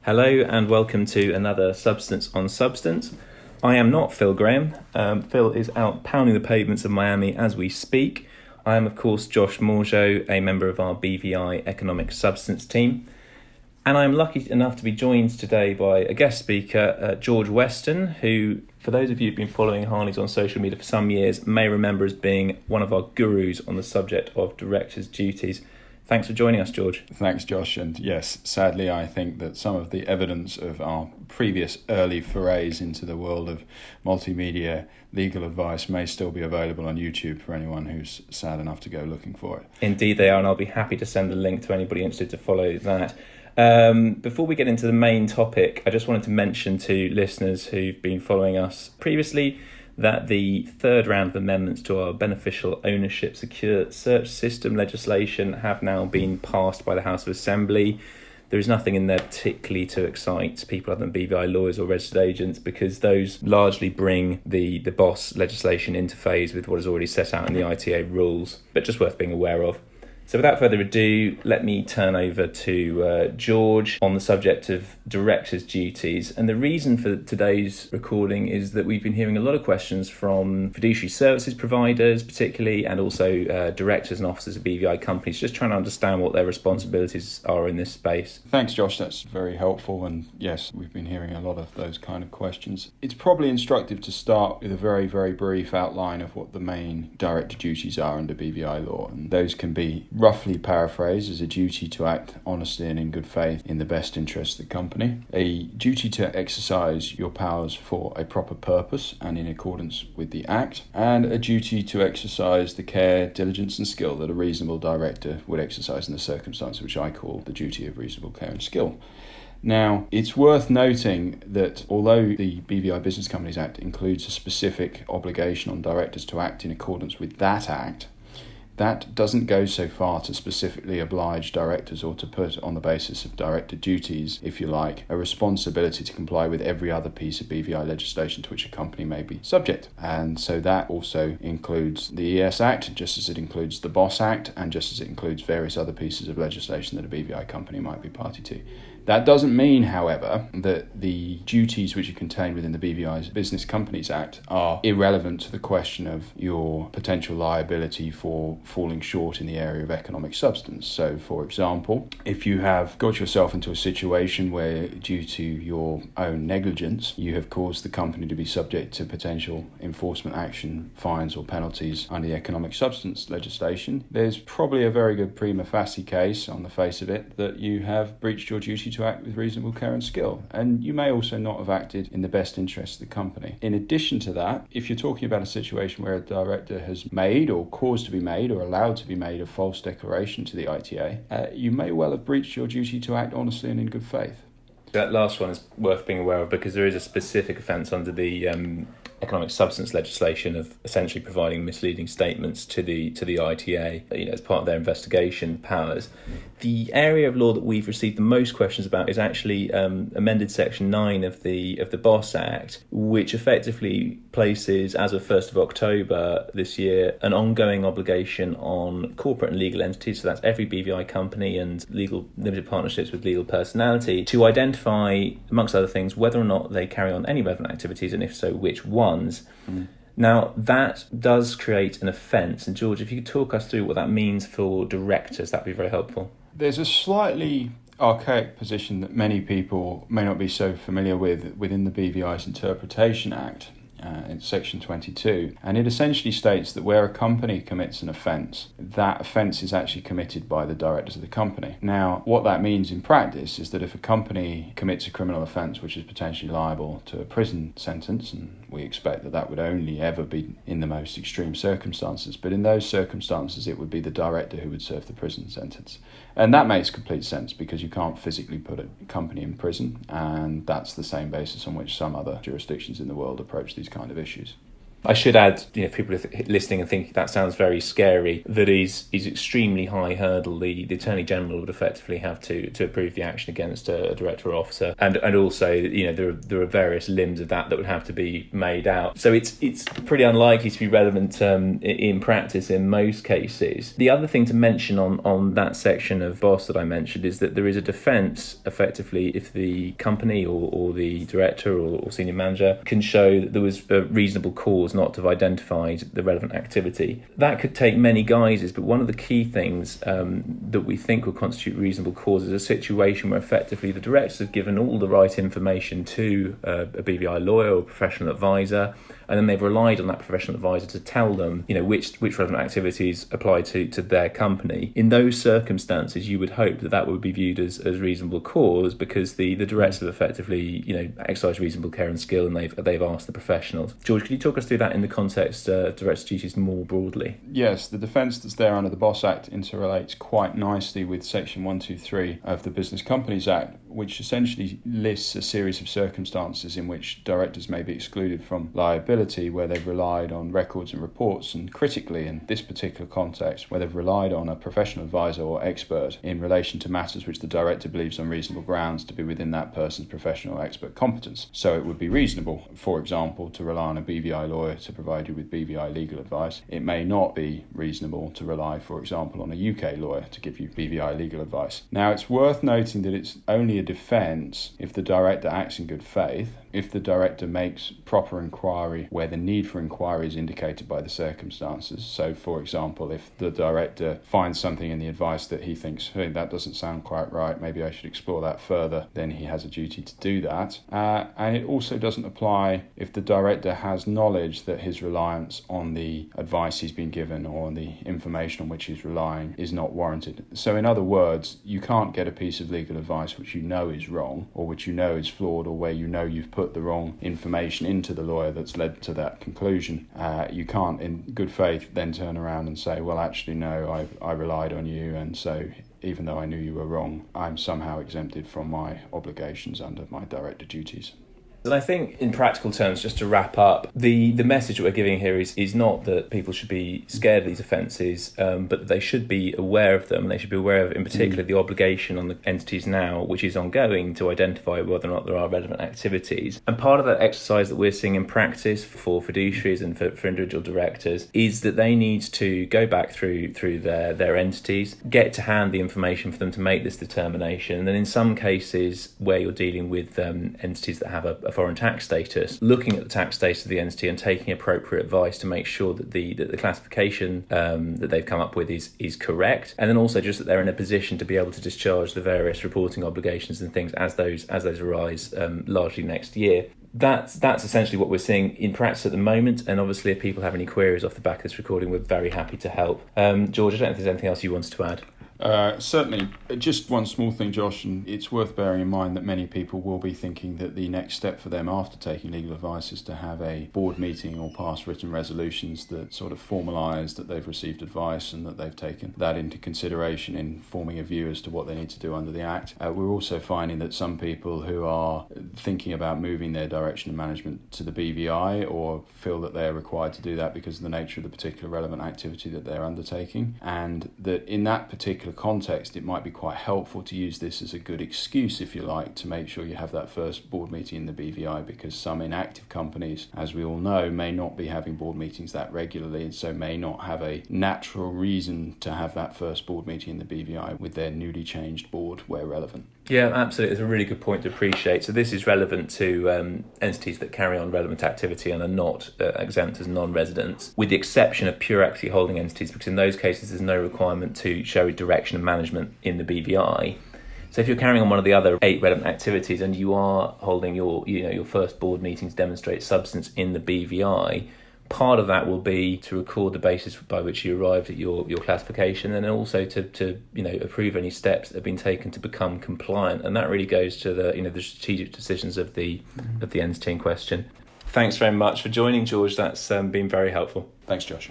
Hello and welcome to another Substance on Substance. I am not Phil Graham. Phil is out pounding the pavements of Miami as we speak. I am, of course, Josh Mangeot, a member of our BVI Economic Substance team. And I'm lucky enough to be joined today by a guest speaker, George Weston, who, for those of you who've been following Harneys on social media for some years, may remember as being one of our gurus on the subject of directors' duties. Thanks for joining us, George. Thanks, Josh. And yes, sadly, I think that some of the evidence of our previous early forays into the world of multimedia legal advice may still be available on YouTube for anyone who's sad enough to go looking for it. Indeed they are, and I'll be happy to send the link to anybody interested to follow that. Before we get into the main topic, I just wanted to mention to listeners who've been following us previously that the third round of amendments to our beneficial ownership secure search system legislation have now been passed by the House of Assembly. There is nothing in there particularly to excite people other than BVI lawyers or registered agents, because those largely bring the BOS legislation into phase with what is already set out in the ITA rules, but just worth being aware of. So without further ado, let me turn over to George on the subject of directors' duties. And the reason for today's recording is that we've been hearing a lot of questions from fiduciary services providers, particularly, and also directors and officers of BVI companies, just trying to understand what their responsibilities are in this space. Thanks, Josh. That's very helpful. And yes, we've been hearing a lot of those kind of questions. It's probably instructive to start with a very, very brief outline of what the main director duties are under BVI law. And those can be roughly paraphrased as a duty to act honestly and in good faith in the best interest of the company, a duty to exercise your powers for a proper purpose and in accordance with the Act, and a duty to exercise the care, diligence and skill that a reasonable director would exercise in the circumstance, which I call the duty of reasonable care and skill. Now, it's worth noting that although the BVI Business Companies Act includes a specific obligation on directors to act in accordance with that Act, that doesn't go so far to specifically oblige directors or to put on the basis of director duties, if you like, a responsibility to comply with every other piece of BVI legislation to which a company may be subject. And so that also includes the ES Act, just as it includes the BOS Act, and just as it includes various other pieces of legislation that a BVI company might be party to. That doesn't mean, however, that the duties which are contained within the BVI Business Companies Act are irrelevant to the question of your potential liability for falling short in the area of economic substance. So, for example, if you have got yourself into a situation where, due to your own negligence, you have caused the company to be subject to potential enforcement action, fines or penalties under the economic substance legislation, there's probably a very good prima facie case on the face of it that you have breached your duty to act with reasonable care and skill. And you may also not have acted in the best interest of the company. In addition to that, if you're talking about a situation where a director has made or caused to be made or allowed to be made a false declaration to the ITA, you may well have breached your duty to act honestly and in good faith. That last one is worth being aware of, because there is a specific offence under the economic substance legislation of essentially providing misleading statements to the ITA, as part of their investigation powers. The area of law that we've received the most questions about is actually amended Section 9 of the BOS Act, which effectively places, as of 1st of October this year, an ongoing obligation on corporate and legal entities, so that's every BVI company and legal limited partnerships with legal personality, to identify, amongst other things, whether or not they carry on any relevant activities, and if so, which ones. Now, that does create an offence. And George, if you could talk us through what that means for directors, that'd be very helpful. There's a slightly archaic position that many people may not be so familiar with within the BVI's Interpretation Act. In Section 22, and it essentially states that where a company commits an offence, that offence is actually committed by the directors of the company. Now, what that means in practice is that if a company commits a criminal offence which is potentially liable to a prison sentence, and we expect that would only ever be in the most extreme circumstances, but in those circumstances it would be the director who would serve the prison sentence. And that makes complete sense, because you can't physically put a company in prison, and that's the same basis on which some other jurisdictions in the world approach these kind of issues. I should add, if people are listening and think that sounds very scary, that is extremely high hurdle. The Attorney General would effectively have to approve the action against a director or officer, and also there are various limbs of that would have to be made out. So it's pretty unlikely to be relevant in practice in most cases. The other thing to mention on that section of BOSS that I mentioned is that there is a defence effectively if the company or the director or senior manager can show that there was a reasonable cause not to have identified the relevant activity. That could take many guises, but one of the key things that we think will constitute reasonable cause is a situation where effectively the directors have given all the right information to a BVI lawyer or professional advisor, and then they've relied on that professional advisor to tell them, which relevant activities apply to their company. In those circumstances, you would hope that would be viewed as reasonable cause, because the directors have effectively, exercised reasonable care and skill, and they've asked the professionals. George, could you talk us through that in the context of directors' duties more broadly? Yes, the defence that's there under the BOSS Act interrelates quite nicely with Section 123 of the Business Companies Act, which essentially lists a series of circumstances in which directors may be excluded from liability where they've relied on records and reports, and critically in this particular context, where they've relied on a professional advisor or expert in relation to matters which the director believes on reasonable grounds to be within that person's professional or expert competence. So it would be reasonable, for example, to rely on a BVI lawyer to provide you with BVI legal advice. It may not be reasonable to rely, for example, on a UK lawyer to give you BVI legal advice. Now, it's worth noting that it's only a defence if the director acts in good faith, if the director makes proper inquiry where the need for inquiry is indicated by the circumstances. So, for example, if the director finds something in the advice that he thinks, hey, that doesn't sound quite right, maybe I should explore that further, then he has a duty to do that. And it also doesn't apply if the director has knowledge that his reliance on the advice he's been given or on the information on which he's relying is not warranted. So, in other words, you can't get a piece of legal advice which you know is wrong, or which you know is flawed, or where you know you've put the wrong information into the lawyer that's led to that conclusion. You can't in good faith then turn around and say, well, actually no, I relied on you, and so even though I knew you were wrong, I'm somehow exempted from my obligations under my director duties. And I think in practical terms, just to wrap up, the message that we're giving here is not that people should be scared of these offences, but that they should be aware of them. They should be aware of, in particular, the obligation on the entities now, which is ongoing, to identify whether or not there are relevant activities. And part of that exercise that we're seeing in practice for fiduciaries and for individual directors is that they need to go back through their entities, get to hand the information for them to make this determination. And then in some cases where you're dealing with entities that have a foreign tax status, looking at the tax status of the entity and taking appropriate advice to make sure that the classification that they've come up with is correct, and then also just that they're in a position to be able to discharge the various reporting obligations and things as those arise largely next year. That's essentially what we're seeing in practice at the moment, and obviously if people have any queries off the back of this recording, we're very happy to help. George, I don't know if there's anything else you wanted to add. Certainly. Just one small thing, Josh, and it's worth bearing in mind that many people will be thinking that the next step for them after taking legal advice is to have a board meeting or pass written resolutions that sort of formalise that they've received advice and that they've taken that into consideration in forming a view as to what they need to do under the Act. We're also finding that some people who are thinking about moving their direction of management to the BVI or feel that they're required to do that because of the nature of the particular relevant activity that they're undertaking, and that in that particular context it might be quite helpful to use this as a good excuse, if you like, to make sure you have that first board meeting in the BVI, because some inactive companies, as we all know, may not be having board meetings that regularly, and so may not have a natural reason to have that first board meeting in the BVI with their newly changed board where relevant. Yeah, absolutely. It's a really good point to appreciate. So this is relevant to entities that carry on relevant activity and are not exempt as non-residents, with the exception of pure equity holding entities, because in those cases there's no requirement to show direction and management in the BVI. So if you're carrying on one of the other 8 relevant activities and you are holding your first board meeting to demonstrate substance in the BVI, part of that will be to record the basis by which you arrived at your classification, and then also to approve any steps that have been taken to become compliant. And that really goes to the strategic decisions of the entity in question. Thanks very much for joining, George. That's been very helpful. Thanks, Josh.